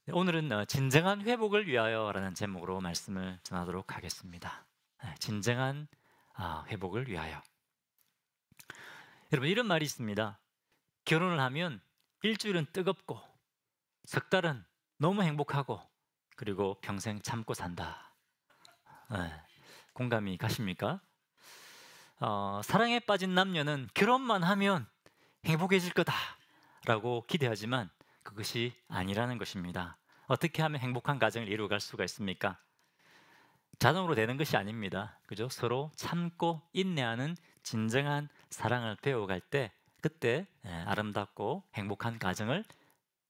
오늘은 진정한 회복을 위하여라는 제목으로 말씀을 전하도록 하겠습니다. 진정한 회복을 위하여. 여러분, 이런 말이 있습니다. 결혼을 하면 일주일은 뜨겁고 석 달은 너무 행복하고 그리고 평생 참고 산다. 공감이 가십니까? 사랑에 빠진 남녀는 결혼만 하면 행복해질 거다라고 기대하지만 그것이 아니라는 것입니다. 어떻게 하면 행복한 가정을 이루어갈 수가 있습니까? 자동으로 되는 것이 아닙니다. 그죠? 서로 참고 인내하는 진정한 사랑을 배워갈 때 그때 아름답고 행복한 가정을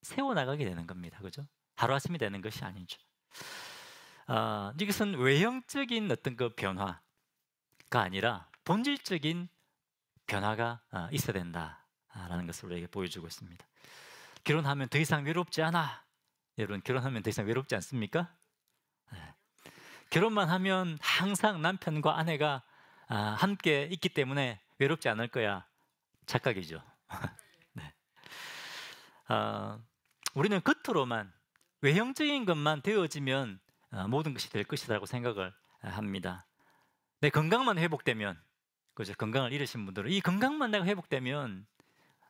세워나가게 되는 겁니다. 그죠? 하루아침이 되는 것이 아니죠. 이것은 외형적인 어떤 그 변화가 아니라 본질적인 변화가 있어야 된다라는 것을 우리에게 보여주고 있습니다. 결혼하면 더 이상 외롭지 않아. 여러분, 결혼하면 더 이상 외롭지 않습니까? 결혼만 하면 항상 남편과 아내가 함께 있기 때문에 외롭지 않을 거야. 착각이죠. 네. 우리는 겉으로만 외형적인 것만 되어지면 모든 것이 될 것이라고 생각을 합니다. 내 건강만 회복되면, 그죠? 건강을 잃으신 분들은 이 건강만 내가 회복되면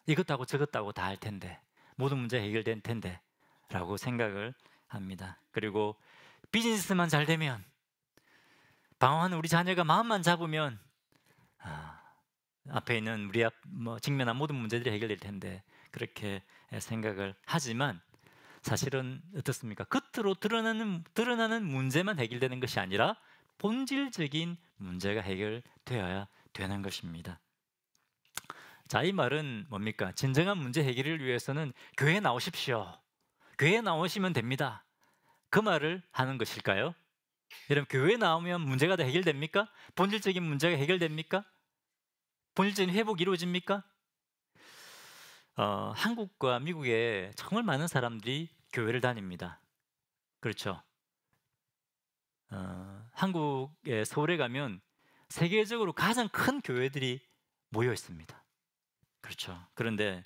이것도 하고 저것도 하고 다 할 텐데 모든 문제 해결된 텐데 라고 생각을 합니다. 그리고 비즈니스만 잘 되면, 방황하는 우리 자녀가 마음만 잡으면 앞에 있는 우리 직면한 모든 문제들이 해결될 텐데 그렇게 생각을 하지만 사실은 어떻습니까? 겉으로 드러나는 문제만 해결되는 것이 아니라 본질적인 문제가 해결되어야 되는 것입니다. 자, 이 말은 뭡니까? 진정한 문제 해결을 위해서는 교회에 나오십시오. 교회에 나오시면 됩니다. 그 말을 하는 것일까요? 여러분, 교회에 나오면 문제가 다 해결됩니까? 본질적인 문제가 해결됩니까? 본질적인 회복이 이루어집니까? 한국과 미국에 정말 많은 사람들이 교회를 다닙니다. 그렇죠? 한국의 서울에 가면 세계적으로 가장 큰 교회들이 모여 있습니다. 그렇죠. 그런데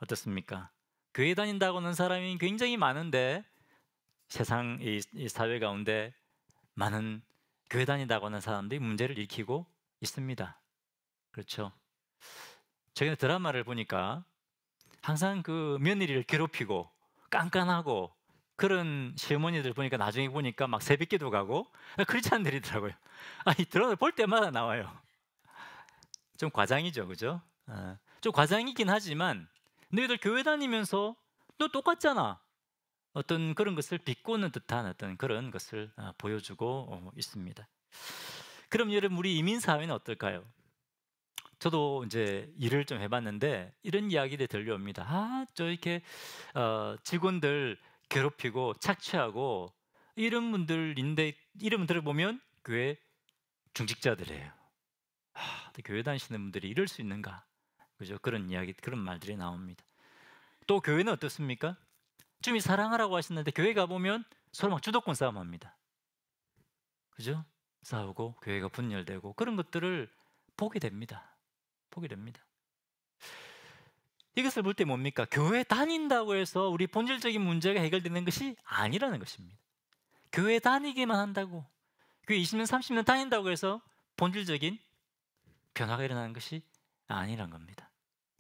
어떻습니까? 교회 다닌다고 하는 사람이 굉장히 많은데 세상 이 사회 가운데 많은 교회 다닌다고 하는 사람들이 문제를 일으키고 있습니다. 그렇죠. 최근에 드라마를 보니까 항상 그 며느리를 괴롭히고 깐깐하고 그런 시어머니들 보니까 나중에 보니까 막 새벽기도 가고 크리스찬 들이더라고요. 이 드라마를 볼 때마다 나와요. 좀 과장이죠, 그죠? 좀 과장이긴 하지만 너희들 교회 다니면서 너 똑같잖아. 어떤 그런 것을 비꼬는 듯한 어떤 그런 것을 보여주고 있습니다. 그럼 여러분, 우리 이민 사회는 어떨까요? 저도 이제 일을 좀 해봤는데 이런 이야기들이 들려옵니다. 저 이렇게 직원들 괴롭히고 착취하고 이런 분들인데 이런 분들을 보면 교회 중직자들이에요. 교회 다니시는 분들이 이럴 수 있는가? 그죠? 그런 이야기, 그런 말들이 나옵니다. 또 교회는 어떻습니까? 주님 사랑하라고 하셨는데 교회 가보면 서로 막 주도권 싸움합니다. 그죠? 싸우고 교회가 분열되고 그런 것들을 보게 됩니다. 보게 됩니다. 이것을 볼 때 뭡니까? 교회 다닌다고 해서 우리 본질적인 문제가 해결되는 것이 아니라는 것입니다. 교회 다니기만 한다고, 교회 20년, 30년 다닌다고 해서 본질적인 변화가 일어나는 것이 아니란 겁니다.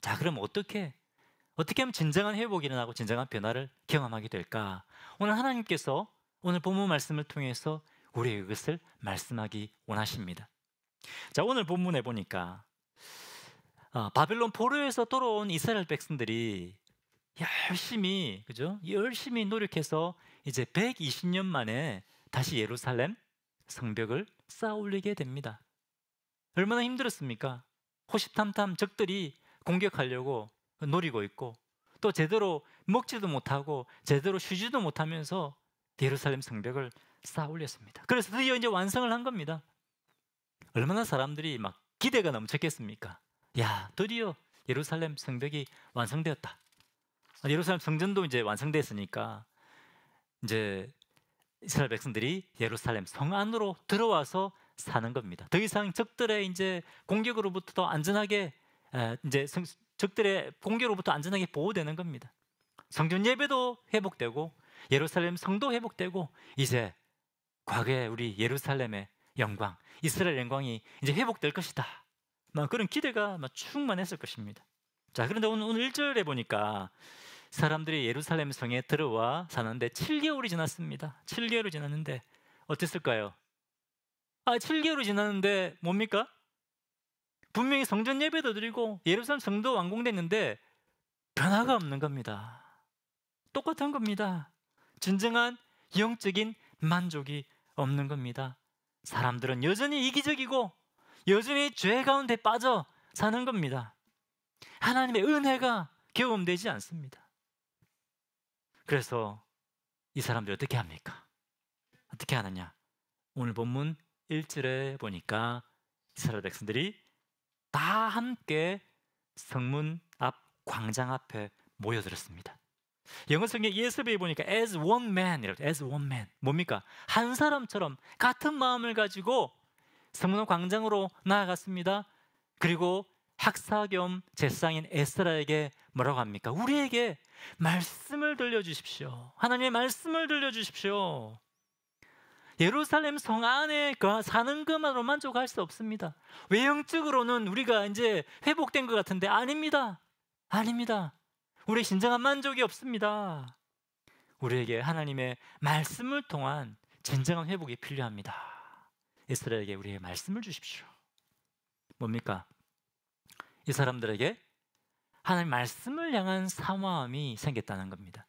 자, 그럼 어떻게 하면 진정한 회복이 일어나고 진정한 변화를 경험하게 될까? 오늘 하나님께서 오늘 본문 말씀을 통해서 우리에게 그것을 말씀하기 원하십니다. 자, 오늘 본문에 보니까 바벨론 포로에서 돌아온 이스라엘 백성들이 열심히, 그죠? 열심히 노력해서 이제 120년 만에 다시 예루살렘 성벽을 쌓아 올리게 됩니다. 얼마나 힘들었습니까? 호시탐탐 적들이 공격하려고 노리고 있고 또 제대로 먹지도 못하고 제대로 쉬지도 못하면서 예루살렘 성벽을 쌓아 올렸습니다. 그래서 드디어 이제 완성을 한 겁니다. 얼마나 사람들이 막 기대가 넘쳤겠습니까? 야, 드디어 예루살렘 성벽이 완성되었다. 예루살렘 성전도 이제 완성됐으니까 이제 이스라엘 백성들이 예루살렘 성 안으로 들어와서 사는 겁니다. 더 이상 적들의 이제 공격으로부터 안전하게 이제 적들의 공격으로부터 안전하게 보호되는 겁니다. 성전 예배도 회복되고 예루살렘 성도 회복되고 이제 과거에 우리 예루살렘의 영광, 이스라엘 영광이 이제 회복될 것이다. 막 그런 기대가 막 충만했을 것입니다. 자, 그런데 오늘 1절에 보니까 사람들이 예루살렘 성에 들어와 사는데 7개월이 지났습니다. 7개월이 지났는데 어땠을까요? 7개월이 지났는데 뭡니까? 분명히 성전 예배도 드리고 예루살렘 성도 완공됐는데 변화가 없는 겁니다. 똑같은 겁니다. 진정한 영적인 만족이 없는 겁니다. 사람들은 여전히 이기적이고 여전히 죄 가운데 빠져 사는 겁니다. 하나님의 은혜가 경험되지 않습니다. 그래서 이 사람들이 어떻게 합니까? 어떻게 하느냐? 오늘 본문 1절에 보니까 이스라엘 백성들이 다 함께 성문 앞 광장 앞에 모여들었습니다. 영어 성경 ESV에 보니까 as one man 이렇게 as one man 뭡니까? 한 사람처럼 같은 마음을 가지고 성문 광장으로 나아갔습니다. 그리고 학사 겸 제사장인 에스라에게 뭐라고 합니까? 우리에게 말씀을 들려주십시오. 하나님의 말씀을 들려주십시오. 예루살렘 성 안에 사는 것만으로 만족할 수 없습니다. 외형적으로는 우리가 이제 회복된 것 같은데 아닙니다. 아닙니다. 우리의 진정한 만족이 없습니다. 우리에게 하나님의 말씀을 통한 진정한 회복이 필요합니다. 이스라엘에게 우리의 말씀을 주십시오. 뭡니까? 이 사람들에게 하나님 말씀을 향한 사모함이 생겼다는 겁니다.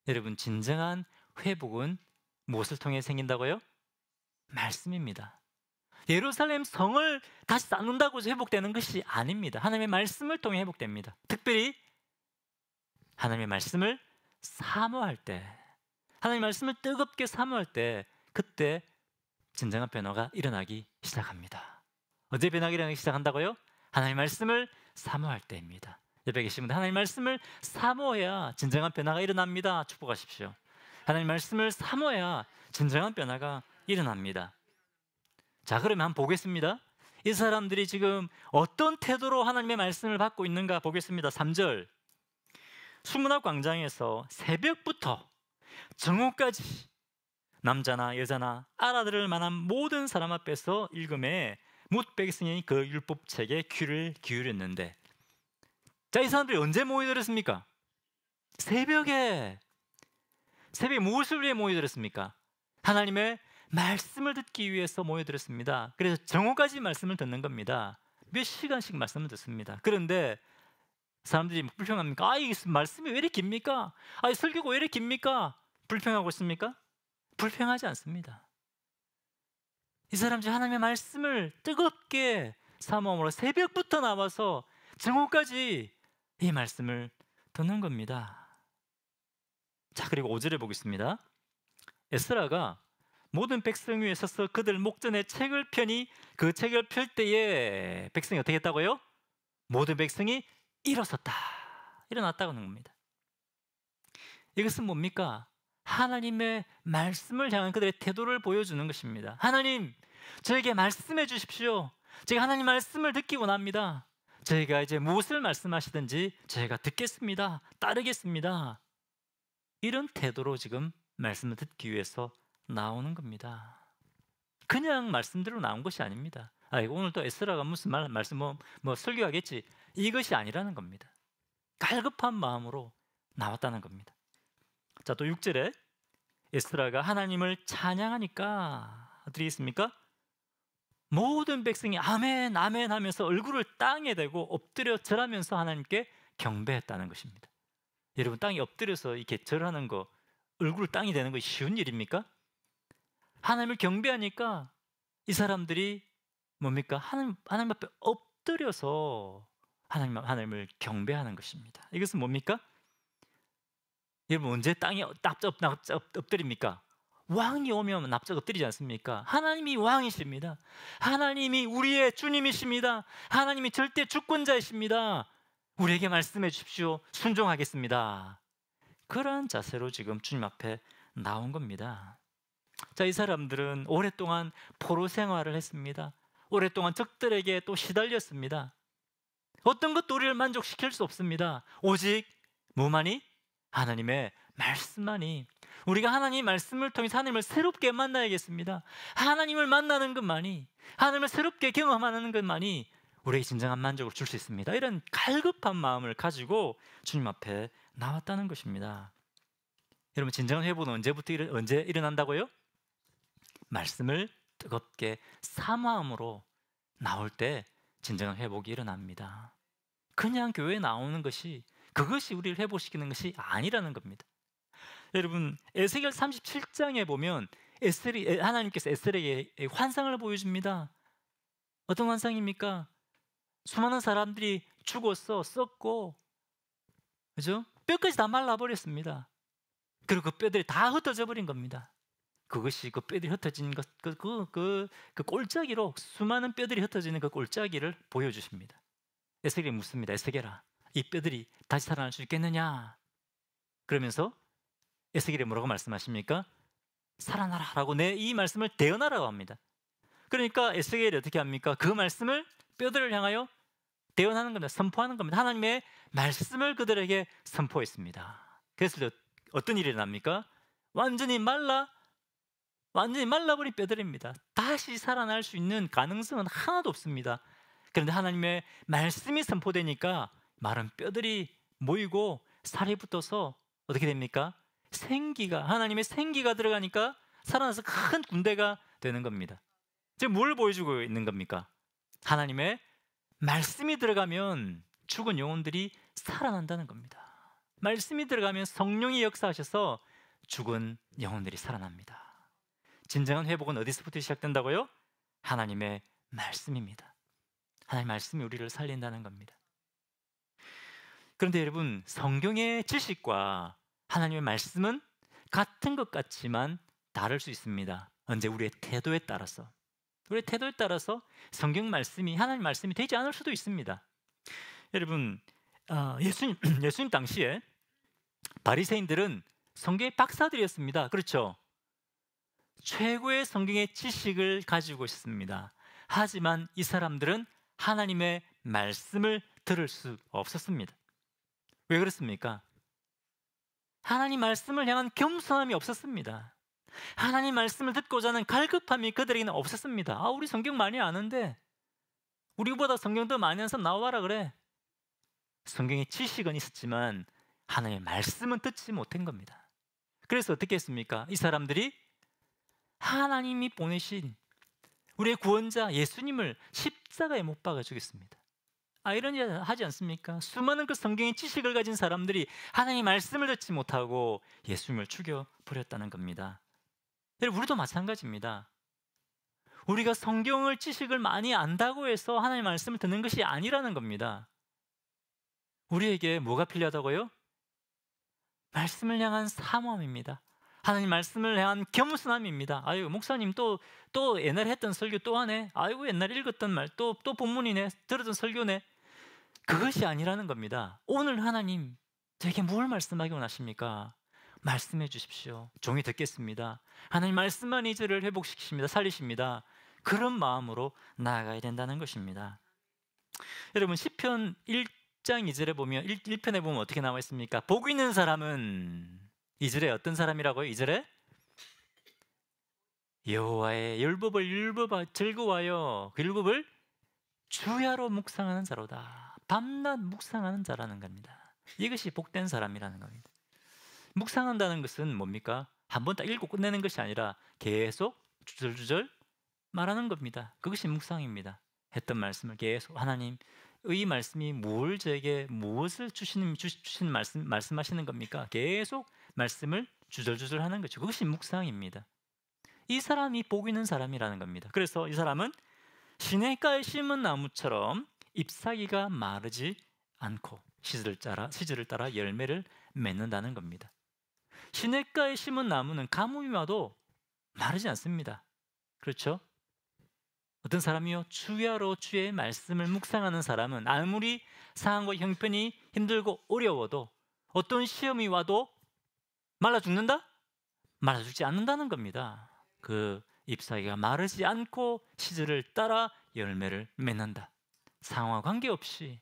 여러분, 진정한 회복은 무엇을 통해 생긴다고요? 말씀입니다. 예루살렘 성을 다시 쌓는다고 해서 회복되는 것이 아닙니다. 하나님의 말씀을 통해 회복됩니다. 특별히 하나님의 말씀을 사모할 때, 하나님의 말씀을 뜨겁게 사모할 때, 그때 진정한 변화가 일어나기 시작합니다. 언제 변화가 일어나기 시작한다고요? 하나님의 말씀을 사모할 때입니다. 옆에 계신 분들, 하나님의 말씀을 사모해야 진정한 변화가 일어납니다. 축복하십시오. 하나님의 말씀을 사모해야 진정한 변화가 일어납니다. 자, 그러면 한번 보겠습니다. 이 사람들이 지금 어떤 태도로 하나님의 말씀을 받고 있는가 보겠습니다. 3절, 수문 앞 광장에서 새벽부터 정오까지 남자나 여자나 알아들을 만한 모든 사람 앞에서 읽음에 뭇 백성이 그 율법책에 귀를 기울였는데, 자, 이 사람들이 언제 모여들었습니까? 새벽에 무엇을 위해 모여들었습니까? 하나님의 말씀을 듣기 위해서 모여들었습니다. 그래서 정오까지 말씀을 듣는 겁니다. 몇 시간씩 말씀을 듣습니다. 그런데 사람들이 불평합니까? 이 말씀이 왜 이렇게 깁니까? 이 설교가 왜 이렇게 깁니까? 불평하고 있습니까? 불평하지 않습니다. 이 사람들이 하나님의 말씀을 뜨겁게 사모함으로 새벽부터 나와서 정오까지 이 말씀을 듣는 겁니다. 자, 그리고 5절에 보겠습니다. 에스라가 모든 백성 위에 서서 그들 목전에 책을 펴니 그 책을 펼 때에 백성이 어떻게 했다고요? 모든 백성이 일어났다고 하는 겁니다. 이것은 뭡니까? 하나님의 말씀을 향한 그들의 태도를 보여주는 것입니다. 하나님, 저에게 말씀해 주십시오. 제가 하나님 말씀을 듣기 원합니다. 저희가 이제 무엇을 말씀하시든지 저희가 듣겠습니다. 따르겠습니다. 이런 태도로 지금 말씀을 듣기 위해서 나오는 겁니다. 그냥 말씀대로 나온 것이 아닙니다. 오늘 또 에스라가 무슨 말씀 설교하겠지, 이것이 아니라는 겁니다. 갈급한 마음으로 나왔다는 겁니다. 자, 또 6절에 에스라가 하나님을 찬양하니까 어떻게 했습니까? 모든 백성이 아멘 아멘 하면서 얼굴을 땅에 대고 엎드려 절하면서 하나님께 경배했다는 것입니다. 여러분, 땅에 엎드려서 이렇게 절하는 거, 얼굴 땅이 되는 거 쉬운 일입니까? 하나님을 경배하니까 이 사람들이 뭡니까? 하나님 앞에 엎드려서 하나님을 경배하는 것입니다. 이것은 뭡니까? 여러분, 언제 땅에 납작 엎드립니까? 왕이 오면 납작 엎드리지 않습니까? 하나님이 왕이십니다. 하나님이 우리의 주님이십니다. 하나님이 절대 주권자이십니다. 우리에게 말씀해 주십시오. 순종하겠습니다. 그러한 자세로 지금 주님 앞에 나온 겁니다. 자, 이 사람들은 오랫동안 포로 생활을 했습니다. 오랫동안 적들에게 또 시달렸습니다. 어떤 것도 우리를 만족시킬 수 없습니다. 오직 뭐만이? 하나님의 말씀만이 우리가 하나님의 말씀을 통해서 하나님을 새롭게 만나야겠습니다. 하나님을 만나는 것만이, 하나님을 새롭게 경험하는 것만이 우리에게 진정한 만족을 줄 수 있습니다. 이런 갈급한 마음을 가지고 주님 앞에 나왔다는 것입니다. 여러분, 진정한 회복은 언제 일어난다고요? 말씀을 뜨겁게 사모함으로 나올 때 진정한 회복이 일어납니다. 그냥 교회에 나오는 것이, 그것이 우리를 회복시키는 것이 아니라는 겁니다. 여러분, 에스겔 37장에 보면 하나님께서 에스겔에게 환상을 보여줍니다. 어떤 환상입니까? 수많은 사람들이 죽었어, 썩고, 그죠? 뼈까지 다 말라버렸습니다. 그리고 그 뼈들이 다 흩어져 버린 겁니다. 그것이 그 뼈들이 흩어진 것, 그 꼴짜기로 수많은 뼈들이 흩어지는 그 꼴짜기를 보여주십니다. 에스겔이 묻습니다. 에스겔아, 이 뼈들이 다시 살아날 수 있겠느냐? 그러면서 에스겔이 뭐라고 말씀하십니까? 살아나라라고 이 말씀을 대언하라고 합니다. 그러니까 에스겔이 어떻게 합니까? 그 말씀을 뼈들을 향하여 대언하는 겁니다. 선포하는 겁니다. 하나님의 말씀을 그들에게 선포했습니다. 그래서 어떤 일이 일어납니까? 완전히 말라버린 뼈들입니다. 다시 살아날 수 있는 가능성은 하나도 없습니다. 그런데 하나님의 말씀이 선포되니까 마른 뼈들이 모이고 살이 붙어서 어떻게 됩니까? 하나님의 생기가 들어가니까 살아나서 큰 군대가 되는 겁니다. 지금 뭘 보여주고 있는 겁니까? 하나님의 말씀이 들어가면 죽은 영혼들이 살아난다는 겁니다. 말씀이 들어가면 성령이 역사하셔서 죽은 영혼들이 살아납니다. 진정한 회복은 어디서부터 시작된다고요? 하나님의 말씀입니다. 하나님의 말씀이 우리를 살린다는 겁니다. 그런데 여러분, 성경의 지식과 하나님의 말씀은 같은 것 같지만 다를 수 있습니다. 언제? 우리의 태도에 따라서. 우리의 태도에 따라서 성경 말씀이, 하나님 말씀이 되지 않을 수도 있습니다. 여러분, 예수님 당시에 바리새인들은 성경의 박사들이었습니다. 그렇죠? 최고의 성경의 지식을 가지고 있습니다. 하지만 이 사람들은 하나님의 말씀을 들을 수 없었습니다. 왜 그렇습니까? 하나님 말씀을 향한 겸손함이 없었습니다. 하나님 말씀을 듣고자 하는 갈급함이 그들에게는 없었습니다. 우리 성경 많이 아는데, 우리보다 성경 더 많이 아는 사람 나와라 그래. 성경의 지식은 있었지만 하나님의 말씀은 듣지 못한 겁니다. 그래서 어떻게 했습니까? 이 사람들이 하나님이 보내신 우리의 구원자 예수님을 십자가에 못 박아 죽였습니다. 이런 일 하지 않습니까? 수많은 그 성경의 지식을 가진 사람들이 하나님의 말씀을 듣지 못하고 예수님을 죽여버렸다는 겁니다. 여러분, 우리도 마찬가지입니다. 우리가 성경을 지식을 많이 안다고 해서 하나님의 말씀을 듣는 것이 아니라는 겁니다. 우리에게 뭐가 필요하다고요? 말씀을 향한 사모함입니다. 하나님 말씀을 향한 겸손함입니다. 목사님 또 옛날에 했던 설교 또 하네. 옛날에 읽었던 말 또 본문이네. 들었던 설교네. 그것이 아니라는 겁니다. 오늘 하나님 저에게 뭘 말씀하기 원하십니까? 말씀해 주십시오. 종이 듣겠습니다. 하나님 말씀만이 저를 회복시키십니다. 살리십니다. 그런 마음으로 나아가야 된다는 것입니다. 여러분, 시편 1장 2절에 보면 1편에 보면 어떻게 나와 있습니까? 복 있는 사람은 2절에 어떤 사람이라고요? 2절에 여호와의 율법을 즐거워하여 그 율법을 주야로 묵상하는 자로다. 밤낮 묵상하는 자라는 겁니다. 이것이 복된 사람이라는 겁니다. 묵상한다는 것은 뭡니까? 한번 딱 읽고 끝내는 것이 아니라 계속 주절주절 말하는 겁니다. 그것이 묵상입니다. 했던 말씀을 계속, 하나님 이 말씀이 저에게 무엇을 주시는 말씀하시는 겁니까? 계속 말씀을 주절주절 하는 거죠. 그것이 묵상입니다. 이 사람이 복 있는 사람이라는 겁니다. 그래서 이 사람은 시냇가에 심은 나무처럼 잎사귀가 마르지 않고 시절을 따라 열매를 맺는다는 겁니다. 시냇가에 심은 나무는 가뭄이 와도 마르지 않습니다. 그렇죠? 어떤 사람이요? 주야로 주의 말씀을 묵상하는 사람은 아무리 상황과 형편이 힘들고 어려워도, 어떤 시험이 와도 말라 죽는다? 말라 죽지 않는다는 겁니다. 그 잎사귀가 마르지 않고 시절을 따라 열매를 맺는다. 상황과 관계없이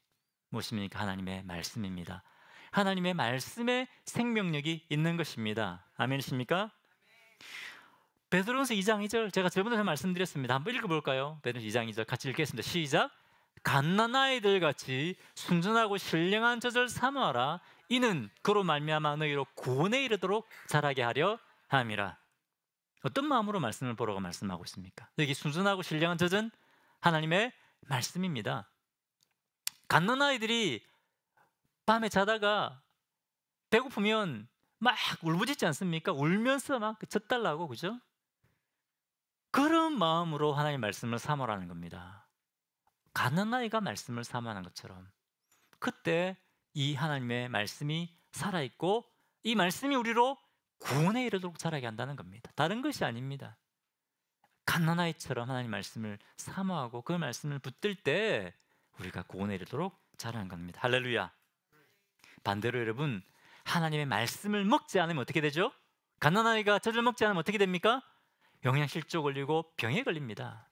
무엇입니까? 하나님의 말씀입니다. 하나님의 말씀에 생명력이 있는 것입니다. 아멘이십니까? 베드로전서 2장 2절 제가 저번에 말씀드렸습니다. 한번 읽어볼까요? 베드로전서 2장 2절 같이 읽겠습니다. 시작. 갓난아이들 같이 순전하고 신령한 젖을 사모하라. 이는 그로 말미암아 너희로 구원에 이르도록 자라게 하려 함이라. 어떤 마음으로 말씀을 보라고 말씀하고 있습니까? 여기 순전하고 신령한 젖은 하나님의 말씀입니다. 갓난아이들이 밤에 자다가 배고프면 막 울부짖지 않습니까? 울면서 막 젖달라고, 그죠? 그런 마음으로 하나님 말씀을 사모하라는 겁니다. 갓난아이가 말씀을 사모하는 것처럼 그때 이 하나님의 말씀이 살아있고 이 말씀이 우리로 구원에 이르도록 자라게 한다는 겁니다. 다른 것이 아닙니다. 갓난아이처럼 하나님 말씀을 사모하고 그 말씀을 붙들 때 우리가 구원에 이르도록 자라는 겁니다. 할렐루야. 반대로 여러분, 하나님의 말씀을 먹지 않으면 어떻게 되죠? 갓난아이가 젖을 먹지 않으면 어떻게 됩니까? 영양실조 걸리고 병에 걸립니다.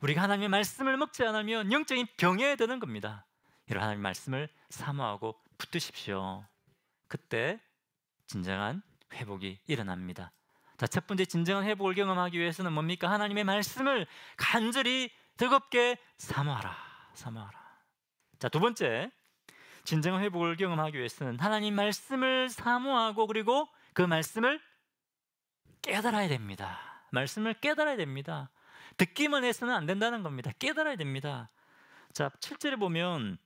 우리가 하나님의 말씀을 먹지 않으면 영적인 병에 드는 겁니다. 이런 하나님의 말씀을 사모하고 붙드십시오. 그때 진정한 회복이 일어납니다. 자, 첫 번째 진정한 회복을 경험하기 위해서는 뭡니까? 하나님의 말씀을 간절히 뜨겁게 사모하라. 자, 두 번째 진정한 회복을 경험하기 위해서는 하나님 말씀을 사모하고 그리고 그 말씀을 깨달아야 됩니다. 말씀을 깨달아야 됩니다. 듣기만 해서는 안 된다는 겁니다. 깨달아야 됩니다. 자, 7절에 보면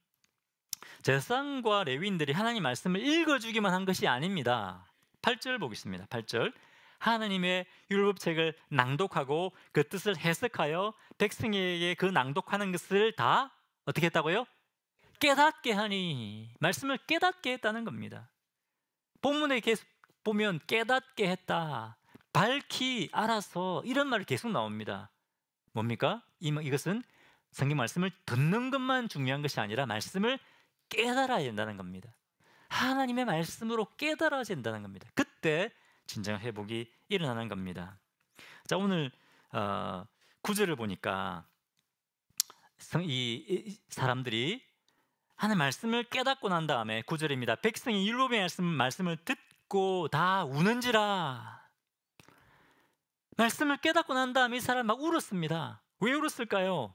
제사장과 레위인들이 하나님 말씀을 읽어주기만 한 것이 아닙니다. 8절 보겠습니다. 8절. 하나님의 율법책을 낭독하고 그 뜻을 해석하여 백성에게 그 낭독하는 것을 다 어떻게 했다고요? 깨닫게 하니. 말씀을 깨닫게 했다는 겁니다. 본문에 계속 보면 깨닫게 했다, 밝히 알아서, 이런 말이 계속 나옵니다. 뭡니까? 이것은 성경 말씀을 듣는 것만 중요한 것이 아니라 말씀을 깨달아야 된다는 겁니다. 하나님의 말씀으로 깨달아야 된다는 겁니다. 그때 진정한 회복이 일어나는 겁니다. 자, 오늘 9절을 보니까 이 사람들이 하나님의 말씀을 깨닫고 난 다음에 9절입니다. 백성이 율법의 말씀을 듣고 다 우는지라. 말씀을 깨닫고 난 다음에 이 사람 막 울었습니다. 왜 울었을까요?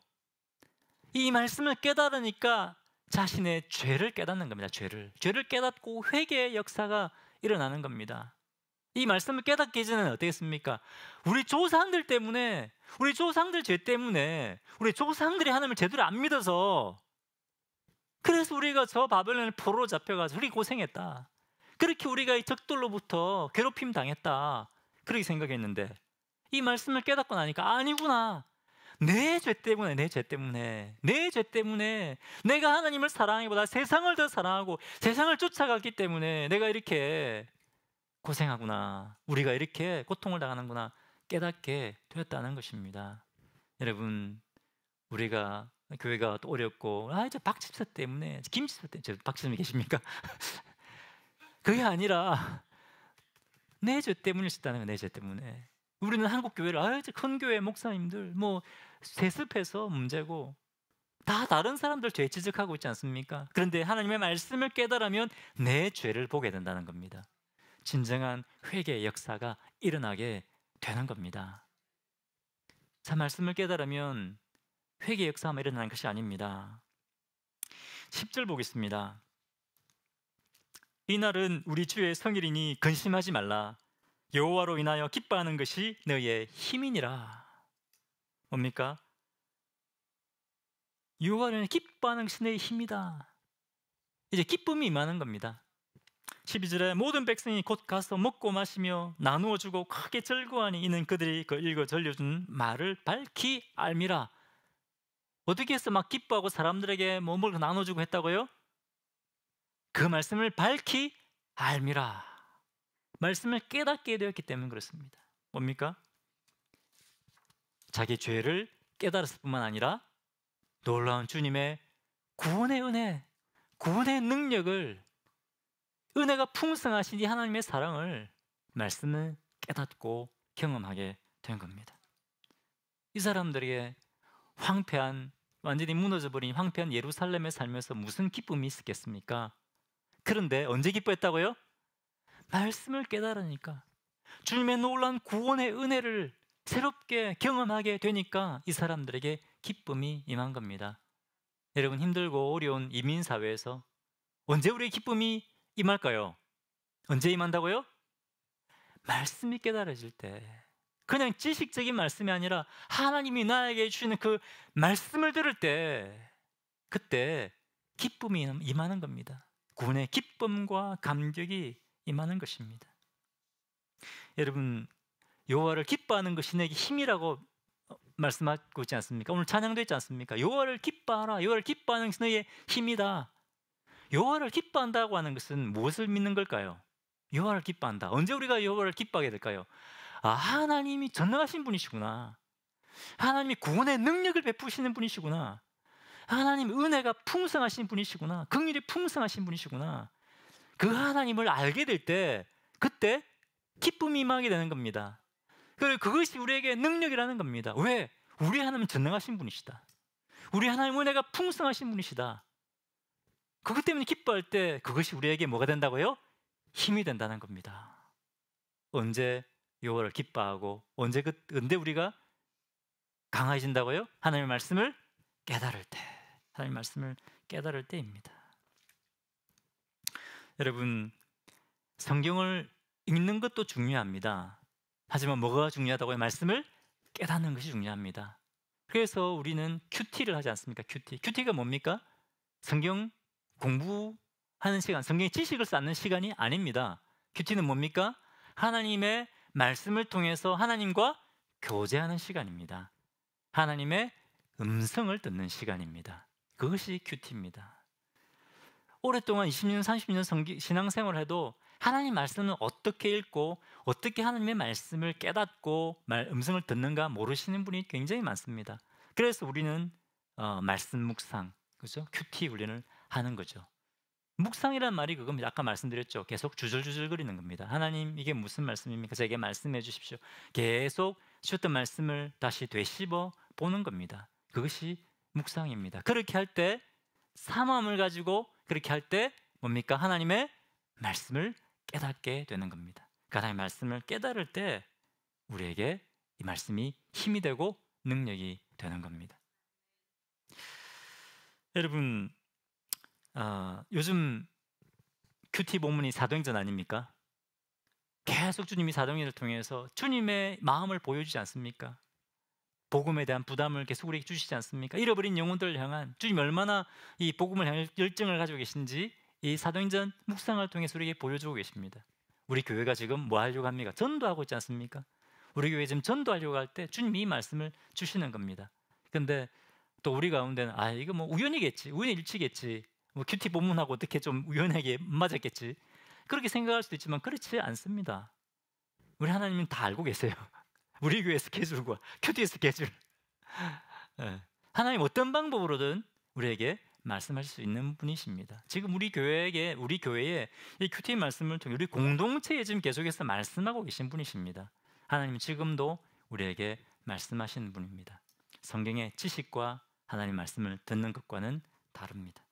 이 말씀을 깨달으니까 자신의 죄를 깨닫는 겁니다. 죄를 깨닫고 회개의 역사가 일어나는 겁니다. 이 말씀을 깨닫기 전에는 어떻겠습니까? 우리 조상들 때문에, 우리 조상들 죄 때문에, 우리 조상들이 하나님을 제대로 안 믿어서, 그래서 우리가 저 바벨론의 포로로 잡혀가지고 우리 고생했다, 그렇게 우리가 이 적들로부터 괴롭힘 당했다, 그렇게 생각했는데 이 말씀을 깨닫고 나니까 아니구나, 내 죄 때문에 내가 하나님을 사랑하기보다 세상을 더 사랑하고 세상을 쫓아갔기 때문에 내가 이렇게 고생하구나, 우리가 이렇게 고통을 당하는구나 깨닫게 되었다는 것입니다. 여러분, 우리가 교회가 또 어렵고 이제 박집사 때문에, 김집사 때문에, 박집사님 계십니까? 그게 아니라 내 죄 때문일 수 있다는 거예요. 내 죄 때문에. 우리는 한국 교회를 큰 교회 목사님들 뭐 세습해서 문제고 다 다른 사람들 죄 지적하고 있지 않습니까? 그런데 하나님의 말씀을 깨달으면 내 죄를 보게 된다는 겁니다. 진정한 회개의 역사가 일어나게 되는 겁니다. 자, 말씀을 깨달으면 회개의 역사가 일어나는 것이 아닙니다. 10절 보겠습니다. 이날은 우리 주의 성일이니 근심하지 말라. 여호와로 인하여 기뻐하는 것이 너희의 힘이니라. 뭡니까? 여호와로 인하여 기뻐하는 것이 너희의 힘이다. 이제 기쁨이 임하는 겁니다. 12절에 모든 백성이 곧 가서 먹고 마시며 나누어 주고 크게 즐거워하니 이는 그들이 그 읽어 전려준 말을 밝히 알미라. 어떻게 해서 막 기뻐하고 사람들에게 뭘 나눠주고 했다고요? 그 말씀을 밝히 알미라. 말씀을 깨닫게 되었기 때문에 그렇습니다. 뭡니까? 자기 죄를 깨달았을 뿐만 아니라 놀라운 주님의 구원의 은혜, 구원의 능력을, 은혜가 풍성하신 이 하나님의 사랑을 말씀을 깨닫고 경험하게 된 겁니다. 이 사람들에게 황폐한, 완전히 무너져버린 황폐한 예루살렘에 살면서 무슨 기쁨이 있었겠습니까? 그런데 언제 기뻐했다고요? 말씀을 깨달으니까, 주님의 놀라운 구원의 은혜를 새롭게 경험하게 되니까 이 사람들에게 기쁨이 임한 겁니다. 여러분, 힘들고 어려운 이민 사회에서 언제 우리의 기쁨이 임할까요? 언제 임한다고요? 말씀이 깨달아질 때. 그냥 지식적인 말씀이 아니라 하나님이 나에게 주시는 그 말씀을 들을 때, 그때 기쁨이 임하는 겁니다. 구원의 기쁨과 감격이 임하는 것입니다. 여러분, 여호와를 기뻐하는 것이 내게 힘이라고 말씀하고 있지 않습니까? 오늘 찬양도 있지 않습니까? 여호와를 기뻐하라. 여호와를 기뻐하는 것이 너의 힘이다. 여호와를 기뻐한다고 하는 것은 무엇을 믿는 걸까요? 여호와를 기뻐한다. 언제 우리가 여호와를 기뻐하게 될까요? 아, 하나님이 전능하신 분이시구나. 하나님이 구원의 능력을 베푸시는 분이시구나. 하나님 은혜가 풍성하신 분이시구나. 긍휼이 풍성하신 분이시구나. 그 하나님을 알게 될 때 그때 기쁨이 임하게 되는 겁니다. 그리고 그것이 우리에게 능력이라는 겁니다. 왜? 우리 하나님은 전능하신 분이시다. 우리 하나님 은혜가 풍성하신 분이시다. 그것 때문에 기뻐할 때 그것이 우리에게 뭐가 된다고요? 힘이 된다는 겁니다. 언제 여호와를 기뻐하고 언제 우리가 강해진다고요? 하나님의 말씀을 깨달을 때, 하나님의 말씀을 깨달을 때입니다. 여러분, 성경을 읽는 것도 중요합니다. 하지만 뭐가 중요하다고요? 말씀을 깨닫는 것이 중요합니다. 그래서 우리는 큐티를 하지 않습니까? 큐티가 뭡니까? 성경 공부하는 시간, 성경의 지식을 쌓는 시간이 아닙니다. 큐티는 뭡니까? 하나님의 말씀을 통해서 하나님과 교제하는 시간입니다. 하나님의 음성을 듣는 시간입니다. 그것이 큐티입니다. 오랫동안 20년, 30년 신앙생활을 해도 하나님 말씀은 어떻게 읽고 어떻게 하나님의 말씀을 깨닫고 음성을 듣는가 모르시는 분이 굉장히 많습니다. 그래서 우리는 말씀 묵상, 그죠? 큐티 훈련을 하는 거죠. 묵상이란 말이 그겁니다. 아까 말씀드렸죠. 계속 주절주절거리는 겁니다. 하나님, 이게 무슨 말씀입니까? 제게 말씀해 주십시오. 계속 주셨던 말씀을 다시 되씹어 보는 겁니다. 그것이 묵상입니다. 그렇게 할 때 사모함을 가지고 그렇게 할 때 뭡니까? 하나님의 말씀을 깨닫게 되는 겁니다. 하나님의 말씀을 깨달을 때 우리에게 이 말씀이 힘이 되고 능력이 되는 겁니다. 여러분, 요즘 큐티 본문이 사도행전 아닙니까? 계속 주님이 사도행전을 통해서 주님의 마음을 보여주지 않습니까? 복음에 대한 부담을 계속 우리에게 주시지 않습니까? 잃어버린 영혼들을 향한 주님이 얼마나 이 복음을 향한 열정을 가지고 계신지 이 사도행전 묵상을 통해서 우리에게 보여주고 계십니다. 우리 교회가 지금 뭐 하려고 합니까? 전도하고 있지 않습니까? 우리 교회 지금 전도하려고 할 때 주님이 이 말씀을 주시는 겁니다. 그런데 또 우리 가운데는 이거 뭐 우연이겠지, 우연의 일치겠지, 뭐 큐티 본문하고 어떻게 좀 우연하게 맞았겠지, 그렇게 생각할 수도 있지만 그렇지 않습니다. 우리 하나님은 다 알고 계세요. 우리 교회 스케줄과 큐티 스케줄. 하나님 어떤 방법으로든 우리에게 말씀하실 수 있는 분이십니다. 지금 우리 교회에 이 큐티 말씀을 통해 우리 공동체에 지금 계속해서 말씀하고 계신 분이십니다. 하나님 지금도 우리에게 말씀하시는 분입니다. 성경의 지식과 하나님 말씀을 듣는 것과는 다릅니다.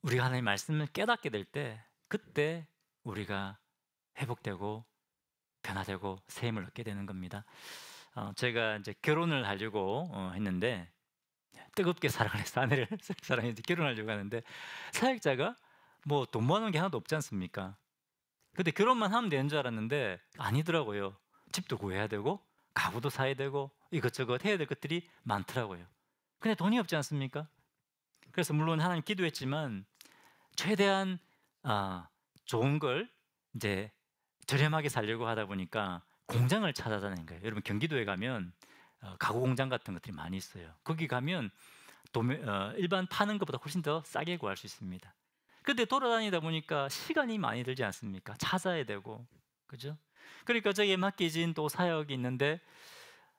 우리가 하나님 말씀을 깨닫게 될 때 그때 우리가 회복되고 변화되고 새 힘을 얻게 되는 겁니다. 제가 이제 결혼을 하려고 했는데 뜨겁게 사랑을 해서 아내를 사랑해서 결혼하려고 하는데 사역자가 뭐 돈 모아놓은 게 하나도 없지 않습니까? 근데 결혼만 하면 되는 줄 알았는데 아니더라고요. 집도 구해야 되고 가구도 사야 되고 이것저것 해야 될 것들이 많더라고요. 근데 돈이 없지 않습니까? 그래서 물론 하나님 기도했지만 최대한 좋은 걸 이제 저렴하게 살려고 하다 보니까 공장을 찾아다니는 거예요. 여러분 경기도에 가면 가구 공장 같은 것들이 많이 있어요. 거기 가면 일반 파는 것보다 훨씬 더 싸게 구할 수 있습니다. 근데 돌아다니다 보니까 시간이 많이 들지 않습니까? 찾아야 되고, 그죠? 그러니까 저기에 맡겨진 또 사역이 있는데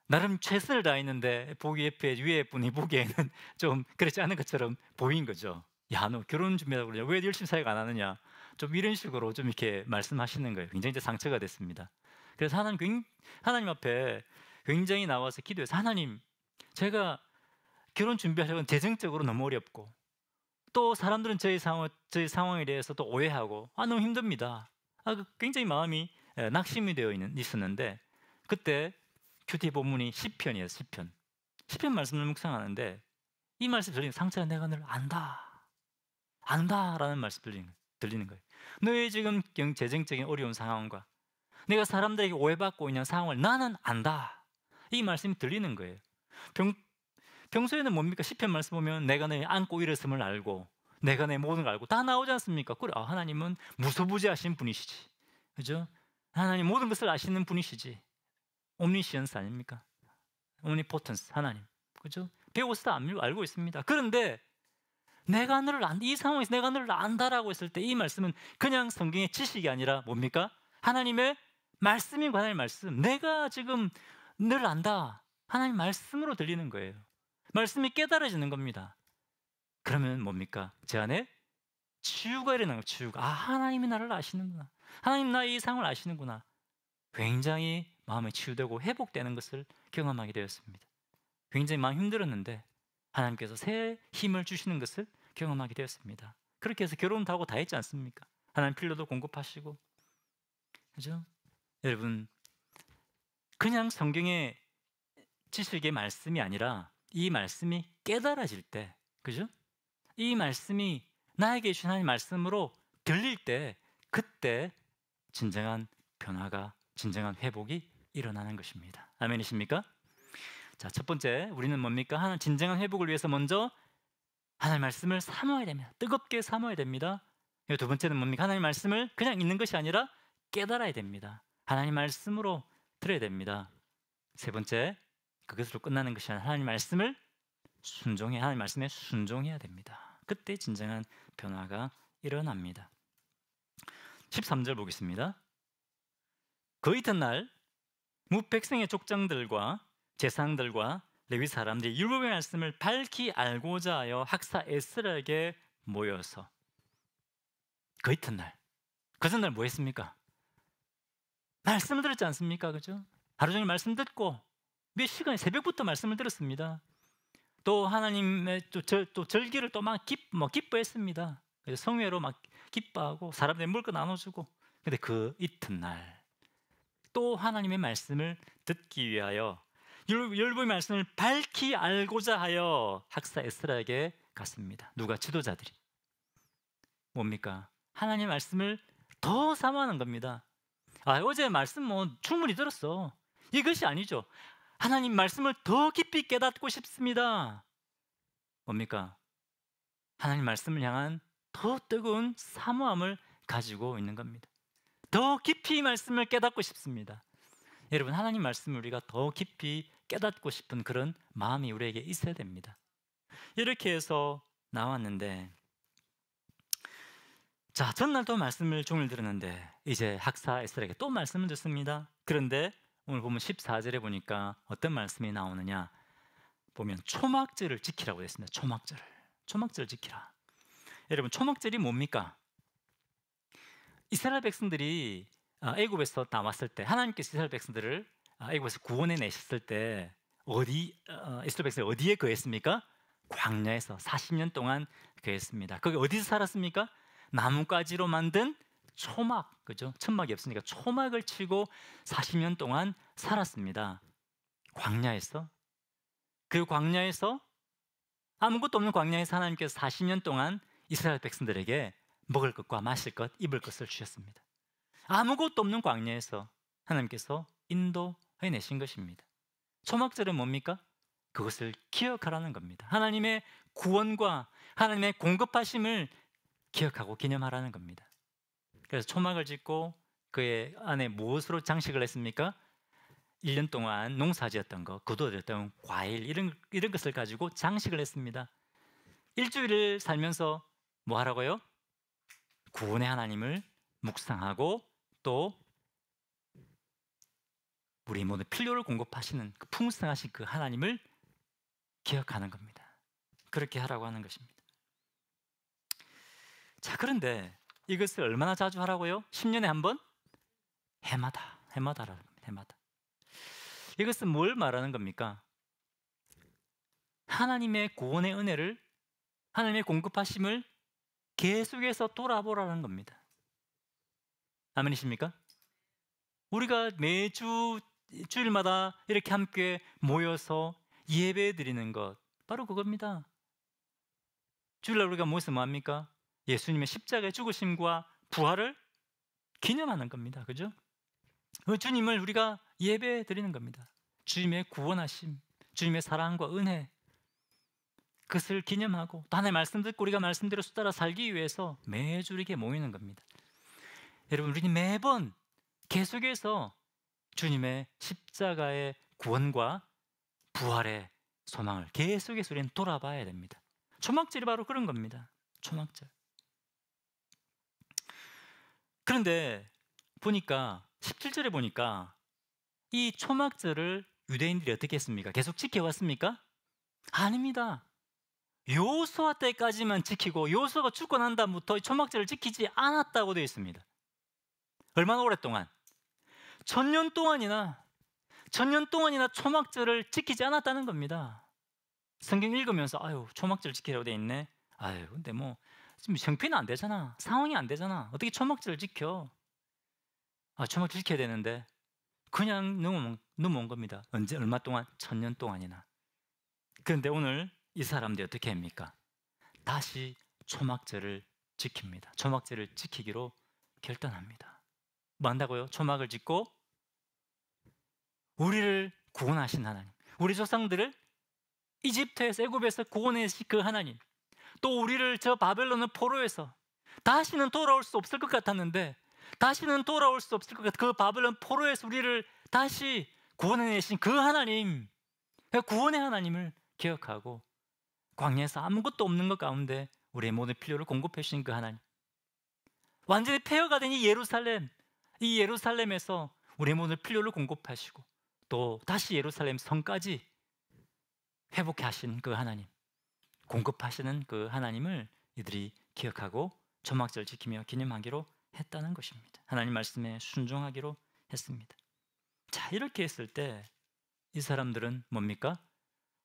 나름 최선을 다했는데 위에 분이 보기에는 좀 그렇지 않은 것처럼 보인 거죠. 야, 너 결혼 준비하고 그러냐? 왜 열심히 사역 안 하느냐? 좀 이런 식으로 좀 이렇게 말씀하시는 거예요. 굉장히 이제 상처가 됐습니다. 그래서 하나님 앞에 굉장히 나와서 기도해서 하나님, 제가 결혼 준비하려면 재정적으로 너무 어렵고 또 사람들은 저희 상황에 대해서 또 오해하고 너무 힘듭니다. 굉장히 마음이 낙심이 되어 있었는데 그때 큐티 본문이 시편이에요. 시편 말씀을 묵상하는데 이 말씀 들리는 상처가 내가 너를 안다라는 말씀 들리는 거예요. 너의 지금 재정적인 어려운 상황과 내가 사람들에게 오해받고 있는 상황을 나는 안다. 이 말씀이 들리는 거예요. 평소에는 뭡니까? 시편 말씀 보면 내가 내 안고 일었음을 알고 내가 내 모든 걸 알고 다 나오지 않습니까? 그래, 하나님은 무소부지하신 분이시지, 그죠? 하나님 모든 것을 아시는 분이시지. 옴니시언스 아닙니까? 옴니포텐스 하나님, 그죠? 배워서 다 알고 있습니다. 그런데 이 상황에서 내가 너를 안다라고 했을 때 이 말씀은 그냥 성경의 지식이 아니라 뭡니까? 하나님의 말씀인 하나님의 말씀. 내가 지금 너를 안다. 하나님 말씀으로 들리는 거예요. 말씀이 깨달아지는 겁니다. 그러면 뭡니까? 제 안에 치유가 일어나는 거예요. 치유가. 하나님이 나를 아시는구나. 하나님 나의 이 상황을 아시는구나. 굉장히 마음이 치유되고 회복되는 것을 경험하게 되었습니다. 굉장히 마음이 힘들었는데 하나님께서 새 힘을 주시는 것을 경험하게 되었습니다. 그렇게 해서 결혼도 하고 다 했지 않습니까? 하나님 필요도 공급하시고, 그죠? 여러분, 그냥 성경의 지식의 말씀이 아니라 이 말씀이 깨달아질 때, 그죠? 이 말씀이 나에게 주신 하나님의 말씀으로 들릴 때 그때 진정한 변화가, 진정한 회복이 일어나는 것입니다. 아멘이십니까? 자, 첫 번째, 우리는 뭡니까? 진정한 회복을 위해서 먼저 하나님의 말씀을 사모해야 됩니다. 뜨겁게 사모해야 됩니다. 두 번째는 뭡니까? 하나님의 말씀을 그냥 읽는 것이 아니라 깨달아야 됩니다. 하나님의 말씀으로 들어야 됩니다. 세 번째, 그것으로 끝나는 것이 아니라 하나님의 말씀을 하나님의 말씀에 순종해야 됩니다. 그때 진정한 변화가 일어납니다. 13절 보겠습니다. 그 이튿날 무백성의 족장들과 제사장들과 레위 사람들이 율법의 말씀을 밝히 알고자 하여 학사 에스라에게 모여서, 그 이튿날, 그 전날 뭐 했습니까? 말씀을 들었지 않습니까? 그죠? 하루 종일 말씀 듣고 몇 시간에 새벽부터 말씀을 들었습니다. 또 하나님의 또 절기를 또 막 기뻐했습니다. 그래서 성회로 막 기뻐하고 사람들이 물건 나눠주고. 근데 그 이튿날 또 하나님의 말씀을 듣기 위하여 율법의 말씀을 밝히 알고자 하여 학사 에스라에게 갔습니다. 누가? 지도자들이. 뭡니까? 하나님의 말씀을 더 사모하는 겁니다. 어제 말씀 충분히 들었어. 이것이 아니죠. 하나님 말씀을 더 깊이 깨닫고 싶습니다. 뭡니까? 하나님 말씀을 향한 더 뜨거운 사모함을 가지고 있는 겁니다. 더 깊이 말씀을 깨닫고 싶습니다. 여러분, 하나님 말씀을 우리가 더 깊이 깨닫고 싶은 그런 마음이 우리에게 있어야 됩니다. 이렇게 해서 나왔는데, 자, 전날 또 말씀을 종일 들었는데 이제 학사 에스라에게 또 말씀을 듣습니다. 그런데 오늘 보면 14절에 보니까 어떤 말씀이 나오느냐 보면 초막절을 지키라고 했습니다. 초막절을 지키라. 여러분, 초막절이 뭡니까? 이스라엘 백성들이 애굽에서 나왔을 때 하나님께서 이스라엘 백성들을 애굽에서 구원해 내셨을 때 이스라엘 백성이 어디에 거했습니까? 광야에서 40년 동안 거했습니다. 거기 어디서 살았습니까? 나뭇가지로 만든 초막, 그죠? 천막이 없으니까 초막을 치고 40년 동안 살았습니다. 광야에서. 그 광야에서, 아무것도 없는 광야에서 하나님께서 40년 동안 이스라엘 백성들에게 먹을 것과 마실 것, 입을 것을 주셨습니다. 아무것도 없는 광야에서 하나님께서 인도해 내신 것입니다. 초막절은 뭡니까? 그것을 기억하라는 겁니다. 하나님의 구원과 하나님의 공급하심을 기억하고 기념하라는 겁니다. 그래서 초막을 짓고 그의 안에 무엇으로 장식을 했습니까? 1년 동안 농사지었던 것, 거두어졌던 과일 이런 것을 가지고 장식을 했습니다. 일주일을 살면서 뭐 하라고요? 구원의 하나님을 묵상하고 또 우리 모든 필요를 공급하시는 그 풍성하신 그 하나님을 기억하는 겁니다. 그렇게 하라고 하는 것입니다. 자, 그런데 이것을 얼마나 자주 하라고요? 10년에 한 번? 해마다라는 겁니다. 해마다. 이것은 뭘 말하는 겁니까? 하나님의 구원의 은혜를 하나님의 공급하심을 계속해서 돌아보라는 겁니다. 아멘이십니까? 우리가 매주 주일마다 이렇게 함께 모여서 예배 드리는 것, 바로 그겁니다. 주일날 우리가 모여서 뭐합니까? 예수님의 십자가의 죽으심과 부활을 기념하는 겁니다. 그죠? 그 주님을 우리가 예배 드리는 겁니다. 주님의 구원하심, 주님의 사랑과 은혜, 그것을 기념하고 또 하나님의 말씀 듣고 우리가 말씀대로 따라 살기 위해서 매주 이렇게 모이는 겁니다. 여러분, 우리는 매번 계속해서 주님의 십자가의 구원과 부활의 소망을 계속해서 우리는 돌아봐야 됩니다. 초막절이 바로 그런 겁니다. 초막절. 그런데 보니까 17절에 보니까 이 초막절을 유대인들이 어떻게 했습니까? 계속 지켜왔습니까? 아닙니다. 여호수아 때까지만 지키고 여호수아가 죽고 난 다음부터 초막절을 지키지 않았다고 되어 있습니다. 얼마나 오랫동안? 1000년 동안이나 초막절을 지키지 않았다는 겁니다. 성경 읽으면서 아유, 초막절 지키라고 되어 있네. 아유, 근데 뭐 지금 형편이 안 되잖아. 상황이 안 되잖아. 어떻게 초막절을 지켜? 아, 초막절 지켜야 되는데 그냥 넘어온 겁니다. 언제? 얼마 동안? 1000년 동안이나. 그런데 오늘 이 사람들이 어떻게 합니까? 다시 초막절을 지킵니다. 초막절을 지키기로 결단합니다. 뭐 한다고요? 초막을 짓고 우리를 구원하신 하나님, 우리 조상들을 이집트에서, 애굽에서 구원하신 그 하나님, 또 우리를 저 바벨론의 포로에서 다시는 돌아올 수 없을 것 같았는데, 다시는 돌아올 수 없을 것 같은 그 바벨론 포로에서 우리를 다시 구원해내신 그 하나님, 구원의 하나님을 기억하고 광야에서 아무것도 없는 것 가운데 우리의 모든 필요를 공급해 주신 그 하나님, 완전히 폐허가 된 이 예루살렘에서 우리의 모든 필요를 공급하시고 또 다시 예루살렘 성까지 회복해 하신 그 하나님, 공급하시는 그 하나님을 이들이 기억하고 초막절 지키며 기념하기로 했다는 것입니다. 하나님 말씀에 순종하기로 했습니다. 자, 이렇게 했을 때 이 사람들은 뭡니까?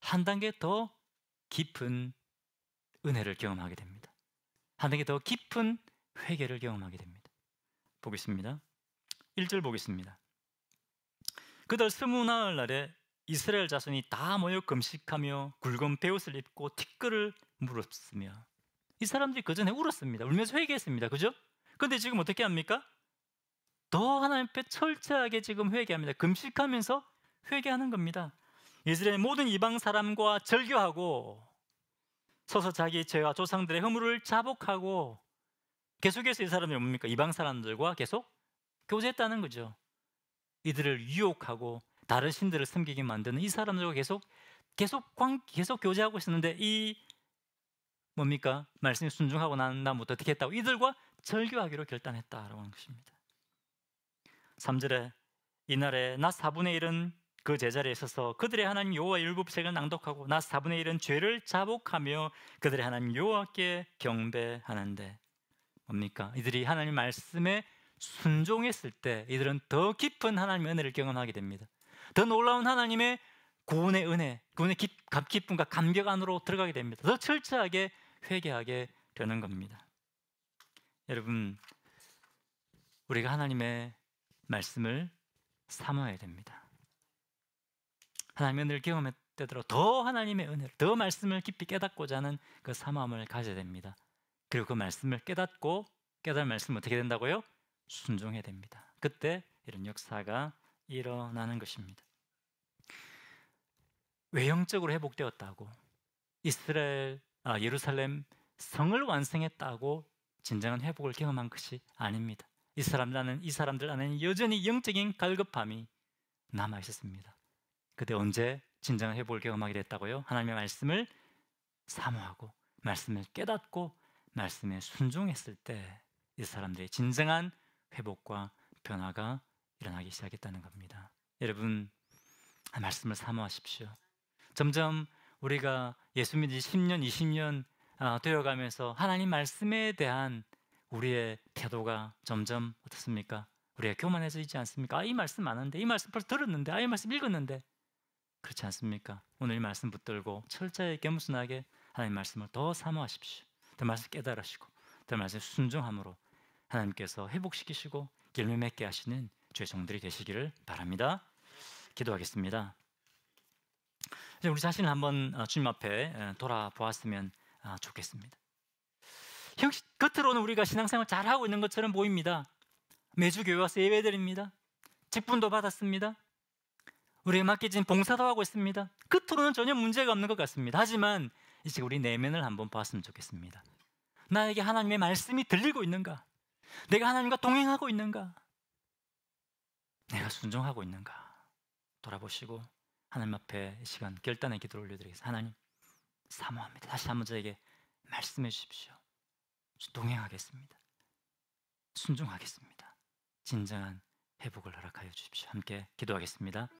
한 단계 더 깊은 은혜를 경험하게 됩니다. 한 단계 더 깊은 회개를 경험하게 됩니다. 보겠습니다. 1절 보겠습니다. 그달 스무나흘 날에 이스라엘 자손이 다 모여 금식하며 굵은 베옷을 입고 티끌을 물었으며, 이 사람들이 그 전에 울었습니다. 울면서 회개했습니다. 그죠? 근데 지금 어떻게 합니까? 더 하나님 앞에 철저하게 지금 회개합니다. 금식하면서 회개하는 겁니다. 이스라엘 모든 이방 사람과 절교하고 서서 자기 죄와 조상들의 허물을 자복하고, 계속해서 이 사람들이 뭡니까? 이방 사람들과 계속 교제했다는 거죠. 이들을 유혹하고 다른 신들을 섬기게 만드는 이 사람들과 계속 교제하고 있었는데, 이 뭡니까? 말씀에 순종하고 난 다음부터 어떻게 했다고? 이들과 절교하기로 결단했다라고 하는 것입니다. 3절에 이날에 낮 4분의 1은 그 제자리에 있어서 그들의 하나님 여호와의 율법책을 낭독하고 낮 4분의 1은 죄를 자복하며 그들의 하나님 여호와께 경배하는데, 뭡니까? 이들이 하나님 말씀에 순종했을 때 이들은 더 깊은 하나님의 은혜를 경험하게 됩니다. 더 놀라운 하나님의 구원의 은혜, 구원의 기쁨과 감격 안으로 들어가게 됩니다. 더 철저하게 회개하게 되는 겁니다. 여러분, 우리가 하나님의 말씀을 사모해야 됩니다. 하나님의 은혜를 경험할 때대로 더 하나님의 은혜를, 더 말씀을 깊이 깨닫고자 하는 그 사모함을 가져야 됩니다. 그리고 그 말씀을 깨달은 말씀은 어떻게 된다고요? 순종해야 됩니다. 그때 이런 역사가 일어나는 것입니다. 외형적으로 회복되었다고 예루살렘 성을 완성했다고 진정한 회복을 경험한 것이 아닙니다. 이 사람들 안에는 여전히 영적인 갈급함이 남아 있었습니다. 그때 언제 진정한 회복을 경험하게 됐다고요? 하나님의 말씀을 사모하고 말씀을 깨닫고 말씀에 순종했을 때 이 사람들의 진정한 회복과 변화가 일어나기 시작했다는 겁니다. 여러분, 말씀을 사모하십시오. 점점 우리가 예수 믿은 지 10년, 20년 되어가면서 하나님 말씀에 대한 우리의 태도가 점점 어떻습니까? 우리가 교만해져 있지 않습니까? 이 말씀 아는데, 이 말씀 벌써 들었는데, 이 말씀 읽었는데, 그렇지 않습니까? 오늘 이 말씀 붙들고 철저히 겸손하게 하나님 말씀을 더 사모하십시오. 더 말씀 깨달으시고 더 말씀 순종함으로 하나님께서 회복시키시고 열매 맺게 하시는 주의 종들이 되시기를 바랍니다. 기도하겠습니다. 이제 우리 자신을 한번 주님 앞에 돌아보았으면 좋겠습니다. 겉으로는 우리가 신앙생활 잘하고 있는 것처럼 보입니다. 매주 교회 와서 예배드립니다. 직분도 받았습니다. 우리에게 맡겨진 봉사도 하고 있습니다. 겉으로는 전혀 문제가 없는 것 같습니다. 하지만 이제 우리 내면을 한번 봤으면 좋겠습니다. 나에게 하나님의 말씀이 들리고 있는가? 내가 하나님과 동행하고 있는가? 내가 순종하고 있는가? 돌아보시고 하나님 앞에 이 시간 결단의 기도를 올려드리겠습니다. 하나님 사모합니다. 다시 한번 저에게 말씀해 주십시오. 동행하겠습니다. 순종하겠습니다. 진정한 회복을 허락하여 주십시오. 함께 기도하겠습니다.